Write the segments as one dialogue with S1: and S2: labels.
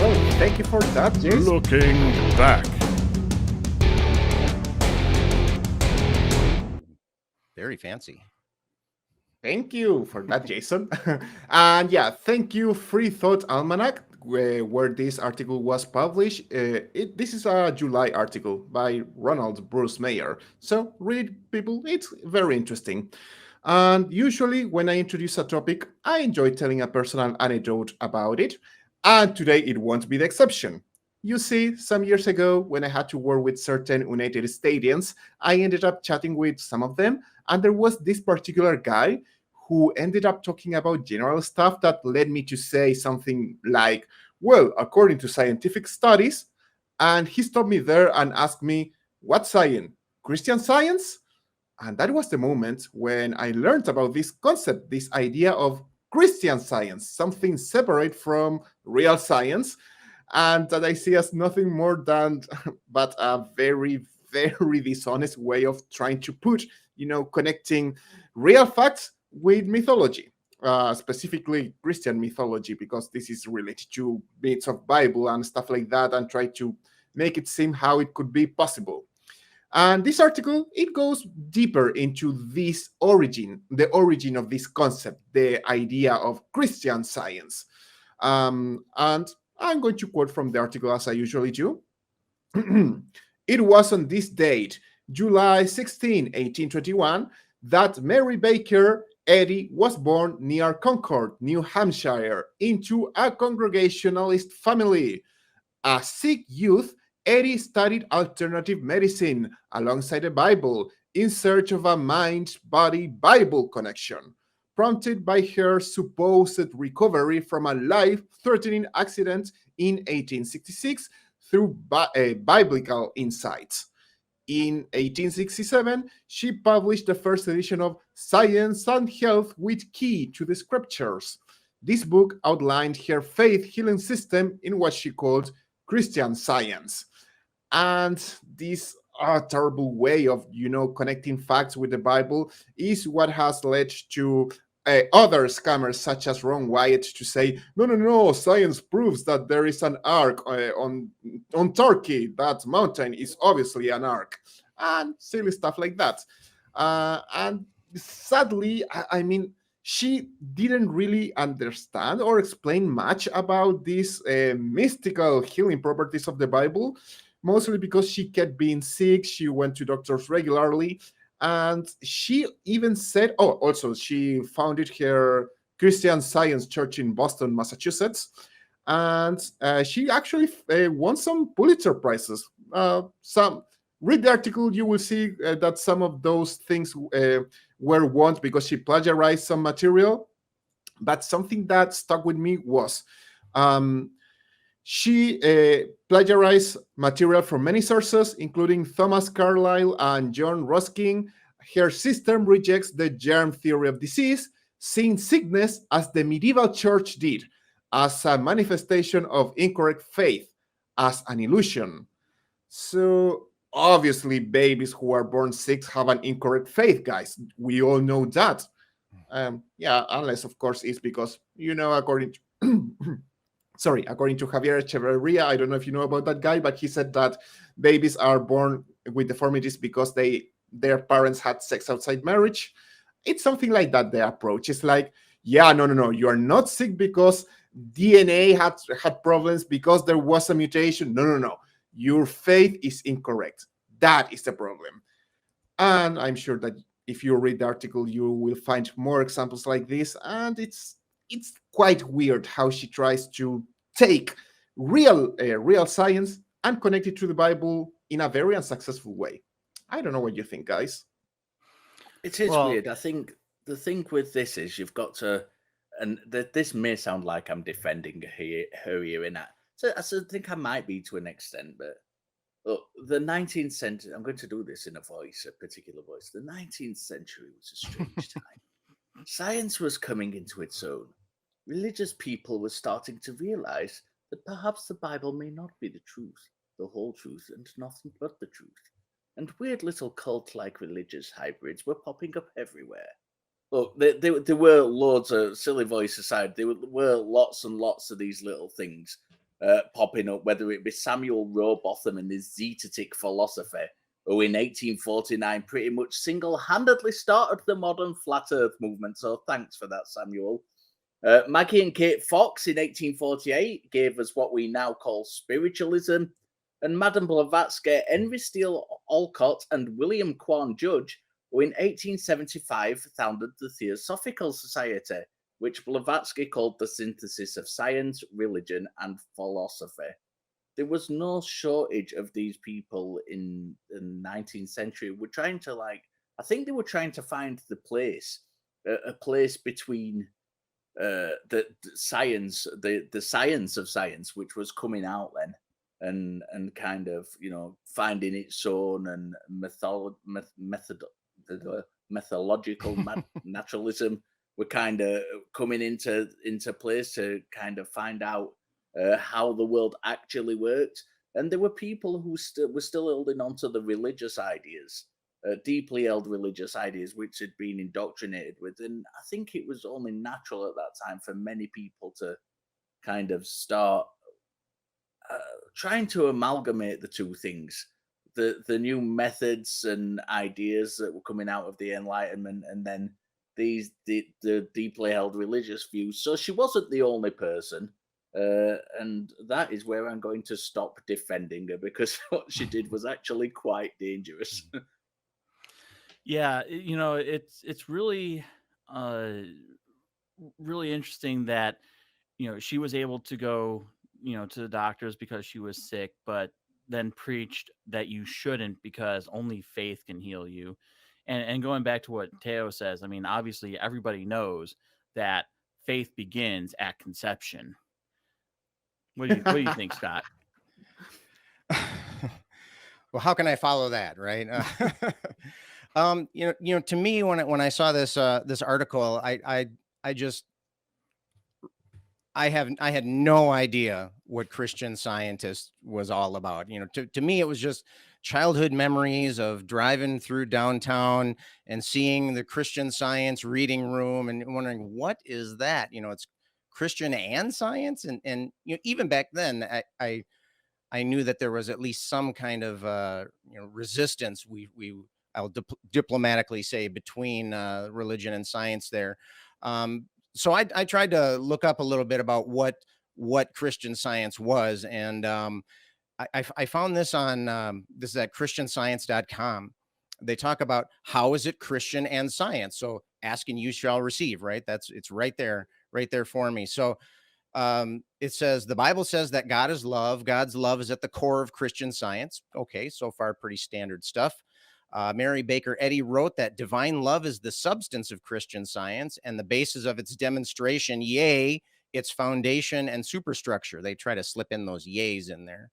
S1: Well, thank you for that, Jace.
S2: Looking back.
S3: Very fancy.
S1: Thank you for that, Jason. And yeah, thank you, Free Thought Almanac, where this article was published. This is a July article by Ronald Bruce Mayer. So read, people. It's very interesting. And usually, when I introduce a topic, I enjoy telling a personal anecdote about it. And today, it won't be the exception. You see, some years ago, when I had to work with certain United Stadiums, I ended up chatting with some of them, and there was this particular guy who ended up talking about general stuff that led me to say something like, well, according to scientific studies, and he stopped me there and asked me, what science? Christian Science? And that was the moment when I learned about this concept, this idea of Christian Science, something separate from real science, and that I see as nothing more than but a very, very dishonest way of trying to put, connecting real facts with mythology, specifically Christian mythology, because this is related to bits of Bible and stuff like that, and try to make it seem how it could be possible. And this article, it goes deeper into this origin, the origin of this concept, the idea of Christian Science. And I'm going to quote from the article as I usually do. It was on this date, July 16, 1821, that Mary Baker Eddy was born near Concord, New Hampshire, into a Congregationalist family. A Sikh youth, Eddy studied alternative medicine alongside the Bible in search of a mind-body Bible connection, prompted by her supposed recovery from a life-threatening accident in 1866 through biblical insights. In 1867, she published the first edition of Science and Health with Key to the Scriptures. This book outlined her faith healing system in what she called Christian Science. And this terrible way of, connecting facts with the Bible is what has led to other scammers such as Ron Wyatt to say, no, science proves that there is an ark on Turkey. That mountain is obviously an ark, and silly stuff like that. And sadly, I mean, she didn't really understand or explain much about these mystical healing properties of the Bible, mostly because she kept being sick. She went to doctors regularly. And she even said, also, she founded her Christian Science Church in Boston, Massachusetts. And she actually won some Pulitzer Prizes. Read the article, you will see that some of those things were won because she plagiarized some material. But something that stuck with me was she plagiarized material from many sources, including Thomas Carlyle and John Ruskin. Her system rejects the germ theory of disease, seeing sickness as the medieval church did, as a manifestation of incorrect faith, as an illusion. So obviously, babies who are born sick have an incorrect faith, guys. We all know that. Unless, of course, it's because, according to according to Javier Echeverria, I don't know if you know about that guy, but he said that babies are born with deformities because their parents had sex outside marriage. It's something like that, the approach. It's like, no, you are not sick because DNA had problems, because there was a mutation. No. Your faith is incorrect. That is the problem. And I'm sure that if you read the article, you will find more examples like this. And it's quite weird how she tries to take real science and connect it to the Bible in a very unsuccessful way. I don't know what you think, guys.
S4: It is weird. I think the thing with this is you've got to, and this may sound like I'm defending her here in that. So I think I might be to an extent, but look, the 19th century, I'm going to do this in a particular voice. The 19th century was a strange time. Science was coming into its own. Religious people were starting to realize that perhaps the Bible may not be the truth, the whole truth, and nothing but the truth. And weird little cult-like religious hybrids were popping up everywhere. Look, there were loads of silly voice aside. There were lots and lots of these little things popping up, whether it be Samuel Rowbotham and his Zetetic philosophy, who in 1849 pretty much single-handedly started the modern flat earth movement. So thanks for that, Samuel. Maggie and Kate Fox in 1848 gave us what we now call spiritualism. And Madame Blavatsky, Henry Steele Olcott, and William Quan Judge, who in 1875 founded the Theosophical Society, which Blavatsky called the synthesis of science, religion, and philosophy. There was no shortage of these people in the 19th century. We're trying to I think they were trying to find the place, a place between the science, the science of science, which was coming out then, and kind of finding its own, and methodological naturalism were kind of coming into place to kind of find out how the world actually worked. And there were people who were still holding on to the religious ideas, deeply held religious ideas, which had been indoctrinated with. And I think it was only natural at that time for many people to kind of start trying to amalgamate the two things, the new methods and ideas that were coming out of the Enlightenment, and then the deeply held religious views. So she wasn't the only person. And that is where I'm going to stop defending her, because what she did was actually quite dangerous.
S2: Yeah, it's really really interesting that she was able to go to the doctors because she was sick, but then preached that you shouldn't because only faith can heal you. And going back to what Teo says, I mean, obviously everybody knows that faith begins at conception. What do you think, Scott?
S3: Well, how can I follow that, right? To me, when I saw this this article, I had no idea what Christian Scientist was all about. To me, it was just childhood memories of driving through downtown and seeing the Christian Science reading room and wondering, what is that? It's Christian and science. And even back then, I knew that there was at least some kind of resistance. I'll diplomatically say, between religion and science there. So I tried to look up a little bit about what Christian Science was, and I found this on this is at christianscience.com. They talk about how is it Christian and science. So asking you shall receive, right? It's right there for me. So it says the Bible says that God is love. God's love is at the core of Christian Science. Okay, so far pretty standard stuff. Mary Baker Eddy wrote that divine love is the substance of Christian Science and the basis of its demonstration, yea, its foundation and superstructure. They try to slip in those yays in there.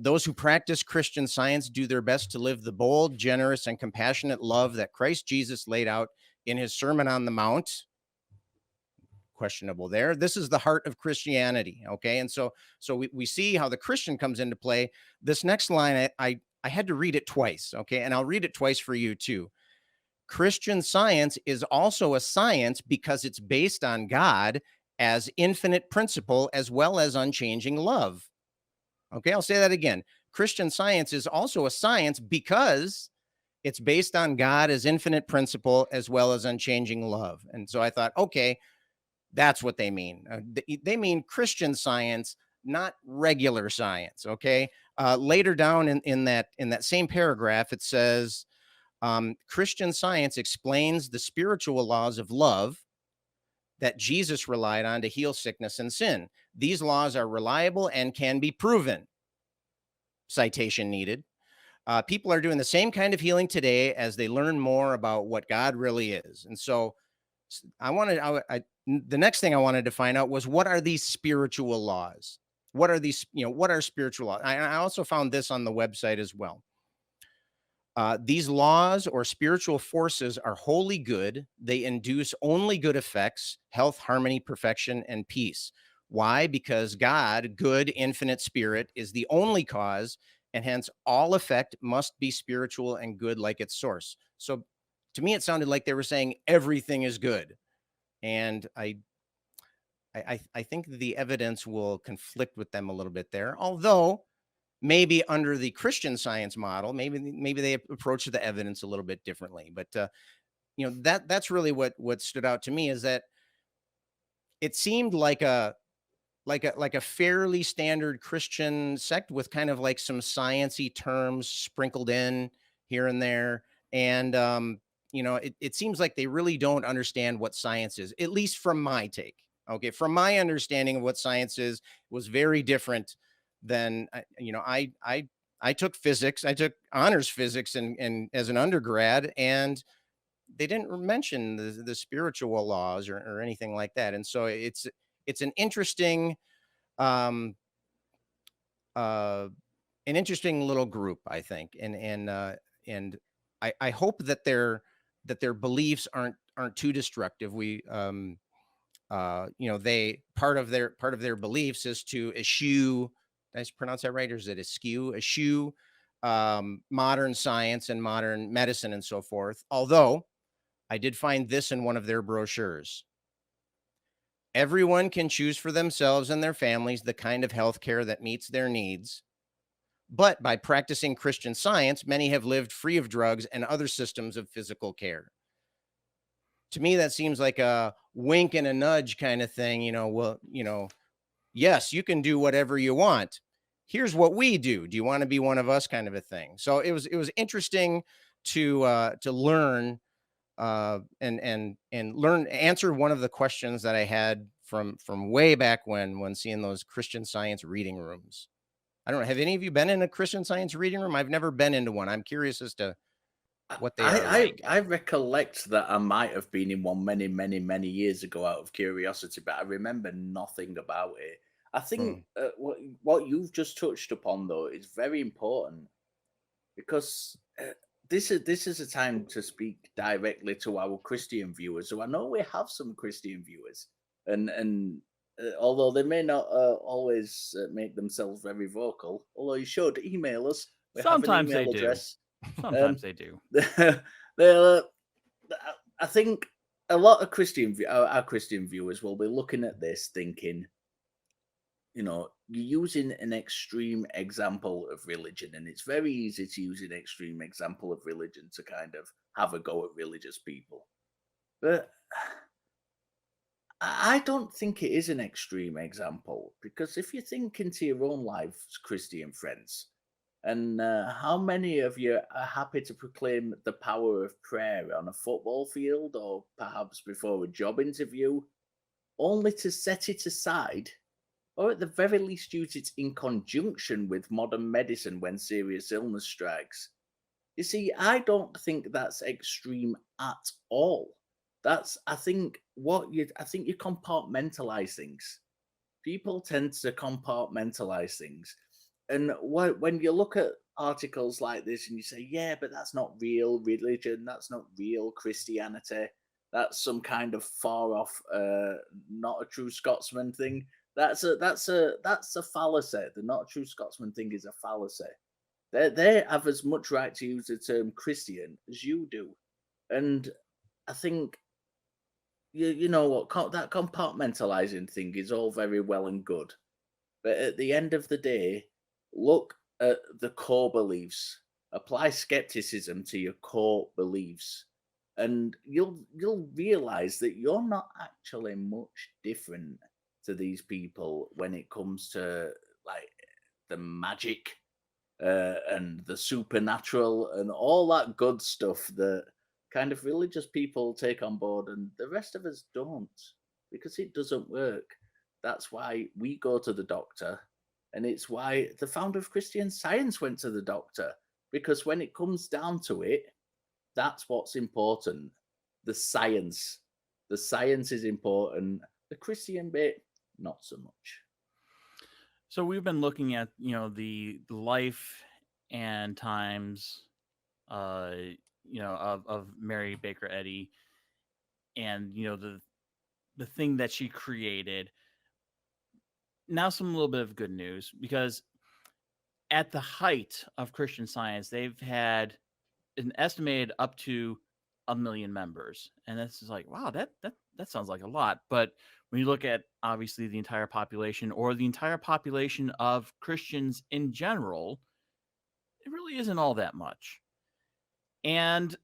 S3: Those who practice Christian Science do their best to live the bold, generous, and compassionate love that Christ Jesus laid out in his Sermon on the Mount. Questionable there. This is the heart of Christianity. Okay. And so we see how the Christian comes into play. This next line, I had to read it twice. Okay. And I'll read it twice for you too. Christian Science is also a science because it's based on God as infinite principle as well as unchanging love. Okay. I'll say that again. Christian Science is also a science because it's based on God as infinite principle as well as unchanging love. And so I thought, okay, that's what they mean. They mean Christian Science, not regular science. Okay. Later down in that same paragraph, it says, Christian Science explains the spiritual laws of love that Jesus relied on to heal sickness and sin. These laws are reliable and can be proven. Citation needed. People are doing the same kind of healing today as they learn more about what God really is. And so the next thing I wanted to find out was, what are these spiritual laws? What are these, what are spiritual laws? I also found this on the website as well. These laws or spiritual forces are wholly good. They induce only good effects, health, harmony, perfection, and peace. Why? Because God, good, infinite spirit, is the only cause, and hence all effect must be spiritual and good like its source. So to me, it sounded like they were saying everything is good. And I I think the evidence will conflict with them a little bit there, although maybe under the Christian Science model, maybe they approach the evidence a little bit differently. But that's really what stood out to me, is that it seemed like a fairly standard Christian sect with kind of like some sciencey terms sprinkled in here and there. And it seems like they really don't understand what science is, at least from my take. Okay, from my understanding of what science is was very different than I took physics. I took honors physics and as an undergrad, and they didn't mention the spiritual laws or anything like that. And so it's um uh an interesting little group, I think. And I hope that their beliefs aren't too destructive. We they part of their beliefs is to eschew, did I pronounce that right, or is it eschew modern science and modern medicine and so forth. Although I did find this in one of their brochures: everyone can choose for themselves and their families the kind of health care that meets their needs. But by practicing Christian Science, many have lived free of drugs and other systems of physical care. To me, that seems like a wink and a nudge kind of thing. Yes, you can do whatever you want. Here's what we do. Do you want to be one of us, kind of a thing? So it was interesting to learn and answer one of the questions that I had from way back when seeing those Christian Science reading rooms. I don't know. Have any of you been in a Christian Science reading room? I've never been into one. I'm curious as to what they are like.
S4: I recollect that I might have been in one many, many, many years ago out of curiosity, but I remember nothing about it. I think what you've just touched upon, though, is very important, because this is a time to speak directly to our Christian viewers. So I know we have some Christian viewers, and although they may not always make themselves very vocal, although you should email us. We
S2: Sometimes
S4: have an
S2: they
S4: email
S2: do.
S4: address.
S2: Sometimes they do.
S4: I think a lot of our Christian viewers will be looking at this thinking, you're using an extreme example of religion, and it's very easy to use an extreme example of religion to kind of have a go at religious people. But I don't think it is an extreme example, because if you think into your own lives, Christian friends, and how many of you are happy to proclaim the power of prayer on a football field or perhaps before a job interview, only to set it aside, or at the very least use it in conjunction with modern medicine when serious illness strikes? You see, I don't think that's extreme at all. I think you compartmentalize things. People tend to compartmentalize things. And when you look at articles like this and you say, yeah, but that's not real religion, that's not real Christianity, that's some kind of far off, not a true Scotsman thing. That's a fallacy. The not a true Scotsman thing is a fallacy. They have as much right to use the term Christian as you do, and I think you know what, that compartmentalizing thing is all very well and good, but at the end of the day, look at the core beliefs. Apply skepticism to your core beliefs, and you'll realize that you're not actually much different to these people when it comes to like the magic and the supernatural and all that good stuff that kind of religious people take on board, and the rest of us don't, because it doesn't work. That's why we go to the doctor, and it's why the founder of Christian Science went to the doctor, because when it comes down to it, that's what's important. The science. The science is important. The Christian bit, not so much.
S2: So we've been looking at the life and times of Mary Baker Eddy, and the thing that she created. Now some little bit of good news, because at the height of Christian Science, they've had an estimated up to 1 million members, and this is like, wow, that sounds like a lot. But when you look at obviously the entire population or the entire population of Christians in general, it really isn't all that much. And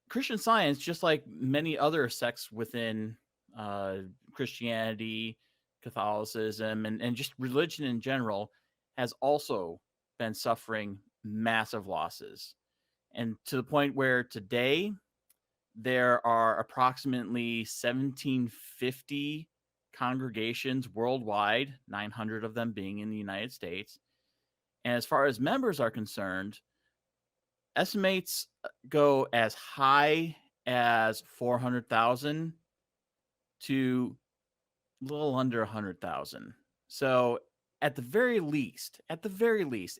S2: Christian Science, just like many other sects within Christianity, Catholicism, and just religion in general, has also been suffering massive losses. And to the point where today there are approximately 1,750 congregations worldwide, 900 of them being in the United States. And as far as members are concerned, estimates go as high as 400,000 to a little under 100,000. So at the very least, it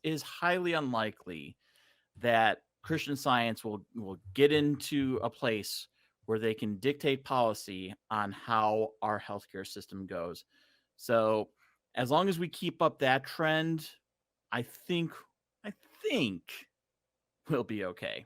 S2: is highly unlikely that Christian Science will get into a place where they can dictate policy on how our healthcare system goes. So as long as we keep up that trend, I think we'll be okay.